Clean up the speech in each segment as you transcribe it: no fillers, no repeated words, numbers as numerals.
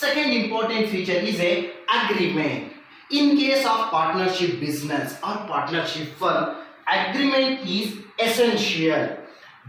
Second important feature is a agreement. In case of partnership business or partnership firm, agreement is essential.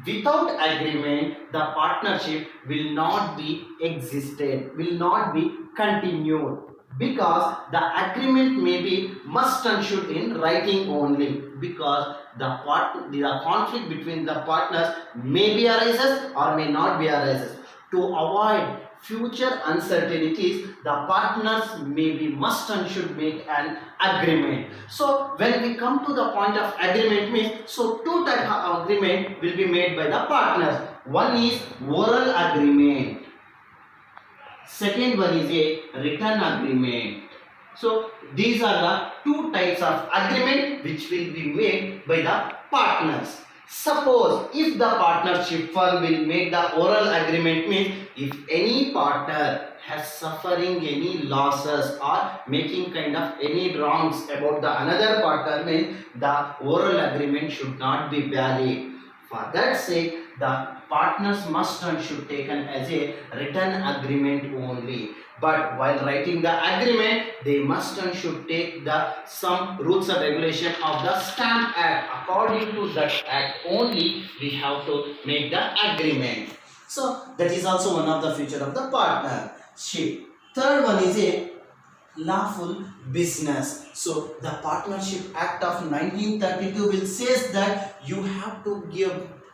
Without agreement, the partnership will not be existed, will not be continued, because the agreement may be must and should in writing only, because the conflict between the partners may be arises or may not be arises. To avoid future uncertainties, the partners may be must and should make an agreement. So when we come to the point of agreement means, so two type of agreement will be made by the partners. One is oral agreement, second one is a written agreement. So these are the two types of agreement which will be made by the partners. Suppose if the partnership firm will make the oral agreement means, if any partner has suffering any losses or making kind of any wrongs about the another partner means, the oral agreement should not be valid. For that sake, the partners must and should taken as a written agreement only. But while writing the agreement, they must and should take the some rules and regulation of the Stamp Act. According to that act only, we have to make the agreement. So that is also one of the feature of the partnership. Third one is a lawful business. So the Partnership Act of 1932 will says that you have to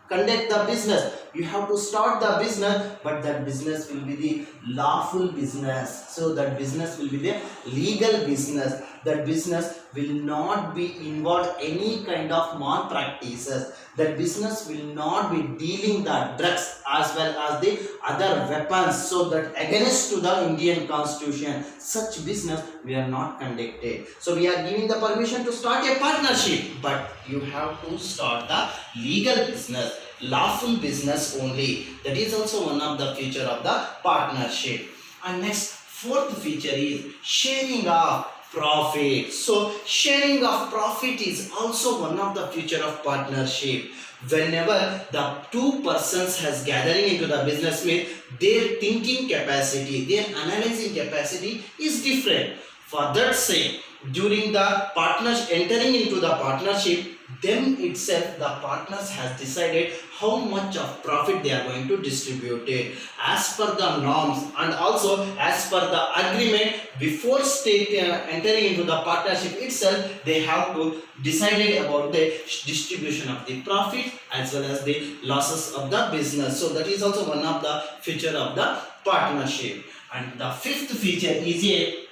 conduct the business, you have to start the business, but that business will be the lawful business. So that business will be the legal business. That business will not be involved any kind of malpractices. That business will not be dealing the drugs as well as the other weapons. So that against to the Indian Constitution, such business we are not conducted. So we are giving the permission to start a partnership, but you have to start the legal business, lawful business only. That is also one of the feature of the partnership. And next, fourth feature is sharing of profit. So sharing of profit is also one of the feature of partnership. Whenever the two persons has gathering into the business means, their thinking capacity, their analyzing capacity is different. For that sake, during the partners entering into the partnership, then itself the partners has decided how much of profit they are going to distribute it as per the norms, and also as per the agreement. Before entering into the partnership itself, they have to decide about the distribution of the profit as well as the losses of the business. So that is also one of the feature of the partnership. And the fifth feature is a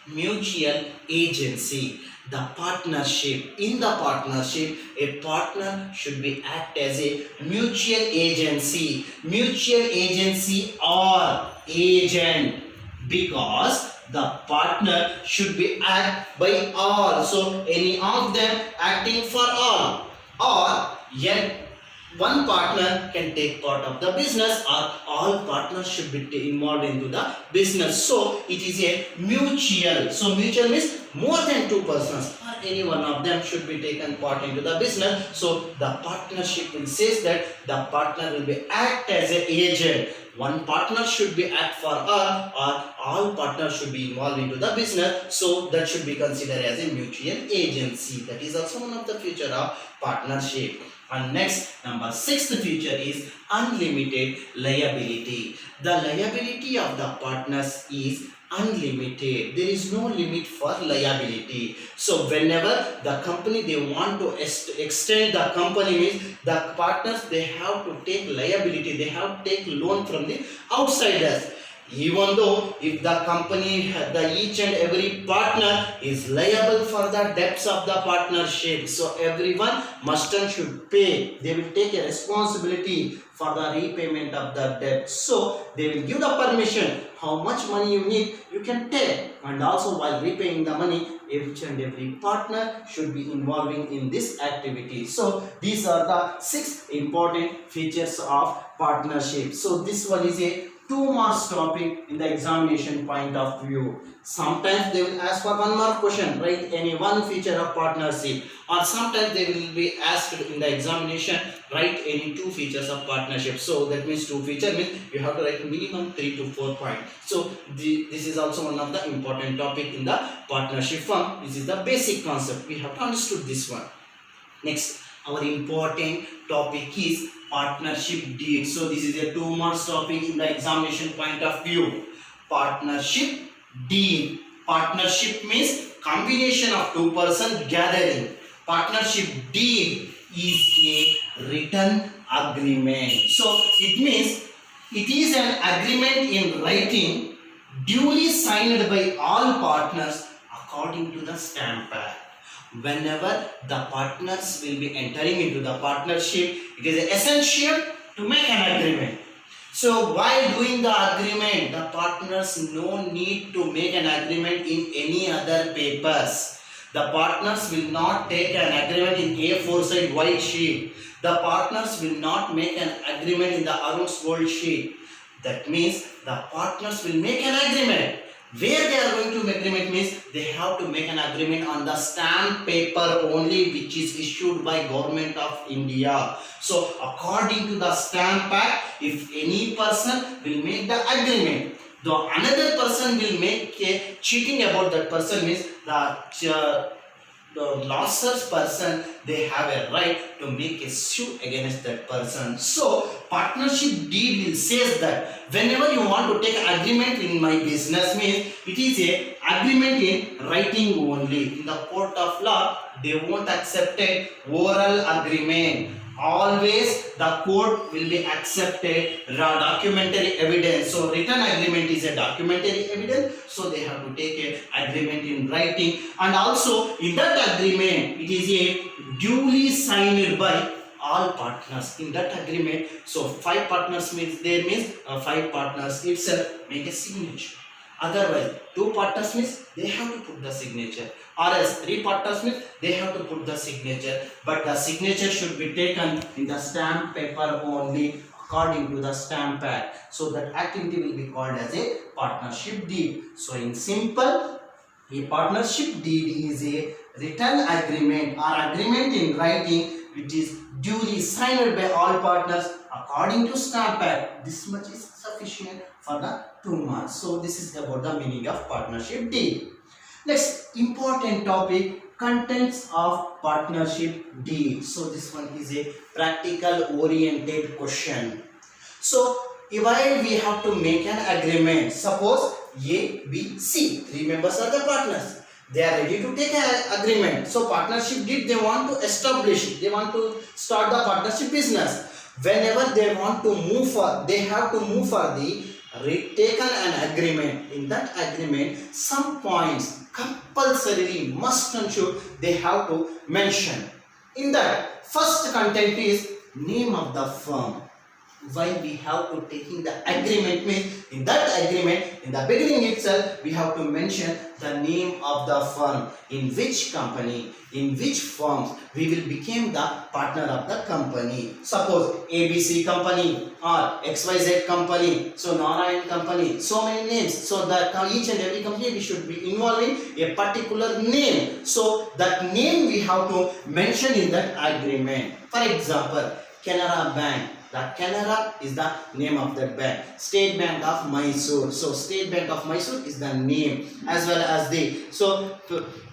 mutual agency. The partnership, in the partnership, a partner should be act as a mutual agency or agent, because the partner should be act by all. So any of them acting for all, or yet one partner can take part of the business, or all partners should be involved into the business. So it is a mutual. So mutual means more than two persons or any one of them should be taken part into the business. So the partnership will says that the partner will be act as an agent. One partner should be act for all, or all partners should be involved into the business. So that should be considered as a mutual agency. That is also one of the feature of partnership. And next, number sixth feature is unlimited liability. The liability of the partners is unlimited. There is no limit for liability. So whenever the company they want to extend the company means, the partners they have to take liability, they have to take loan from the outsiders. Even though if the company, the each and every partner is liable for the debts of the partnership, so everyone must and should pay. They will take a responsibility for the repayment of the debt. So they will give the permission, how much money you need, you can take. And also while repaying the money, each and every partner should be involving in this activity. So these are the 6 important features of partnership. So this one is a 2 marks topic in the examination point of view. Sometimes they will ask for 1 mark question, write any one feature of partnership, or sometimes they will be asked in the examination, write any 2 features of partnership. So that means 2 feature means you have to write minimum 3 to 4 points. So this is also one of the important topic in the partnership firm. This is the basic concept. We have to understood this one. Next, our important topic is partnership deed. So this is a 2 marks topic in the examination point of view. Partnership deed. Partnership means combination of 2 persons gathering. Partnership deed is a written agreement. So it means it is an agreement in writing duly signed by all partners according to the Stamp Act. Whenever the partners will be entering into the partnership, it is essential to make an agreement. So while doing the agreement, the partners no need to make an agreement in any other papers. The partners will not take an agreement in A4 side white sheet. The partners will not make an agreement in the Arun's gold sheet. That means the partners will make an agreement. Where they are going to make agreement means they have to make an agreement on the stamp paper only, which is issued by Government of India. So according to the Stamp Act, if any person will make the agreement, though another person will make a cheating about that person means the losers person, they have a right to make a suit against that person. So partnership deed will says that whenever you want to take agreement in my business means it is a agreement in writing only. In the court of law, they won't accept a oral agreement. Always the court will be accepted documentary evidence. So written agreement is a documentary evidence, so they have to take a agreement in writing, and also in that agreement it is a duly signed by all partners in that agreement. So 5 partners means there means 5 partners itself make a signature. Otherwise 2 partners means they have to put the signature, or else 3 partners means they have to put the signature, but the signature should be taken in the stamp paper only according to the Stamp Act. So that activity will be called as a partnership deed. So in simple, a partnership deed is a written agreement or agreement in writing which is duly signed by all partners according to Stamp Act. This much is sufficient for the 2 marks. So this is about the meaning of partnership deed. Next important topic, contents of partnership deed. So this one is a practical oriented question. So while we have to make an agreement, suppose A, B, C, 3 members are the partners. They are ready to take an agreement. So partnership deed they want to establish, they want to start the partnership business. Whenever they want to move for, they have to move for the taken an agreement. In that agreement, some points compulsorily must and should they have to mention. In that, first content is name of the firm. Why we have to taking the agreement means in that agreement in the beginning itself we have to mention the name of the firm, in which company, in which firms we will become the partner of the company. Suppose ABC company or XYZ company, so Narayan company, so many names. So that each and every company we should be involving a particular name. So that name we have to mention in that agreement. For example, Canara Bank. The Canara is the name of that bank. State Bank of Mysore. So State Bank of Mysore is the name, as well as the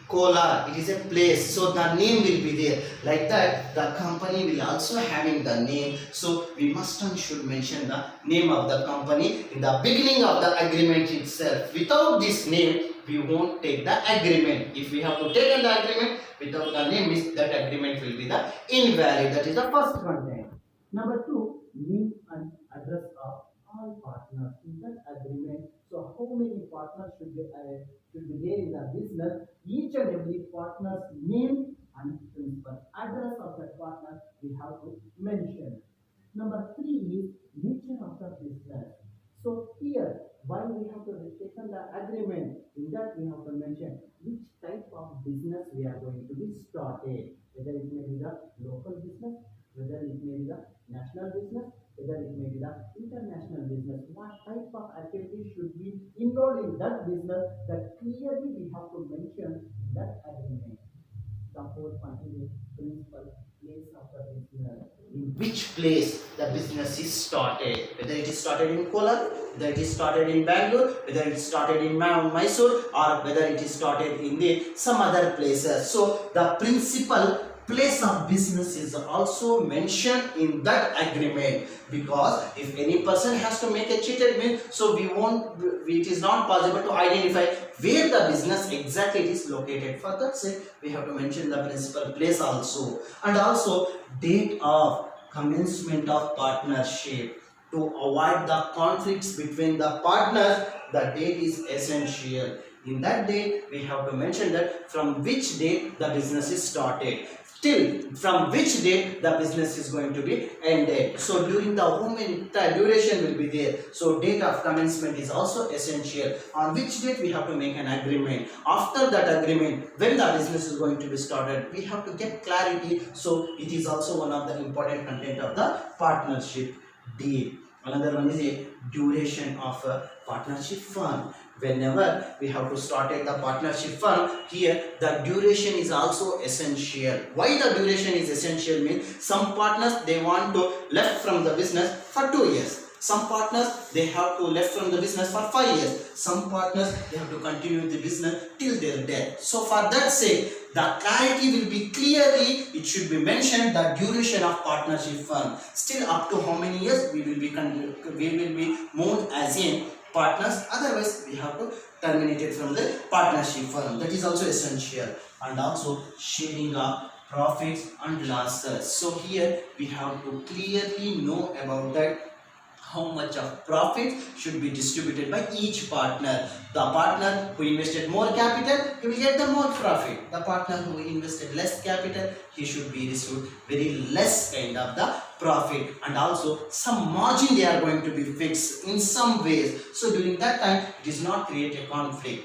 Kolar. It is a place. So the name will be there. Like that, the company will also having the name. So we must and should mention the name of the company in the beginning of the agreement itself. Without this name, we won't take the agreement. If we have to take the agreement without the name, that agreement will be the invalid. That is the first content. Number 2, name and address of all partners in that agreement. So how many partners should be there in the business? Each and every partner's name and principal address of that partner we have to mention. Number 3 is nature of the business. So here, why we have to taken the agreement, in that we have to mention which type of business we are going to be started. Whether it may be the local business whether it may be the national business, whether it may be the international business, what type of activity should be involved in that business, that clearly we have to mention in that agreement. The fourth one is principal place of the business. In which place the business is started, whether it is started in Kolar, whether it is started in Bangalore, whether it is started in Mysore, or whether it is started in the some other places. So the principal place of business is also mentioned in that agreement, because if any person has to make a cheated bill, so it is not possible to identify where the business exactly is located. For that sake, we have to mention the principal place also, and also date of commencement of partnership. To avoid the conflicts between the partners, the date is essential. In that date, we have to mention that from which date the business is started, till from which date the business is going to be ended. So during the how many duration will be there. So date of commencement is also essential. On which date we have to make an agreement. After that agreement, when the business is going to be started, we have to get clarity. So it is also one of the important content of the partnership deal. Another one is a duration of a partnership firm. Whenever we have to start the partnership firm, here the duration is also essential. Why the duration is essential means some partners they want to left from the business for 2 years. Some partners they have to left from the business for 5 years. Some partners they have to continue the business till their death. So for that sake, the clarity will be clearly, it should be mentioned the duration of partnership firm. Still up to how many years we will be moved as in partners, otherwise we have to terminate it from the partnership firm. That is also essential. And also sharing of profits and losses. So here we have to clearly know about that how much of profit should be distributed by each partner. The partner who invested more capital, he will get the more profit. The partner who invested less capital, he should be received very less kind of the profit. And also some margin they are going to be fixed in some ways. So during that time, it is not create a conflict.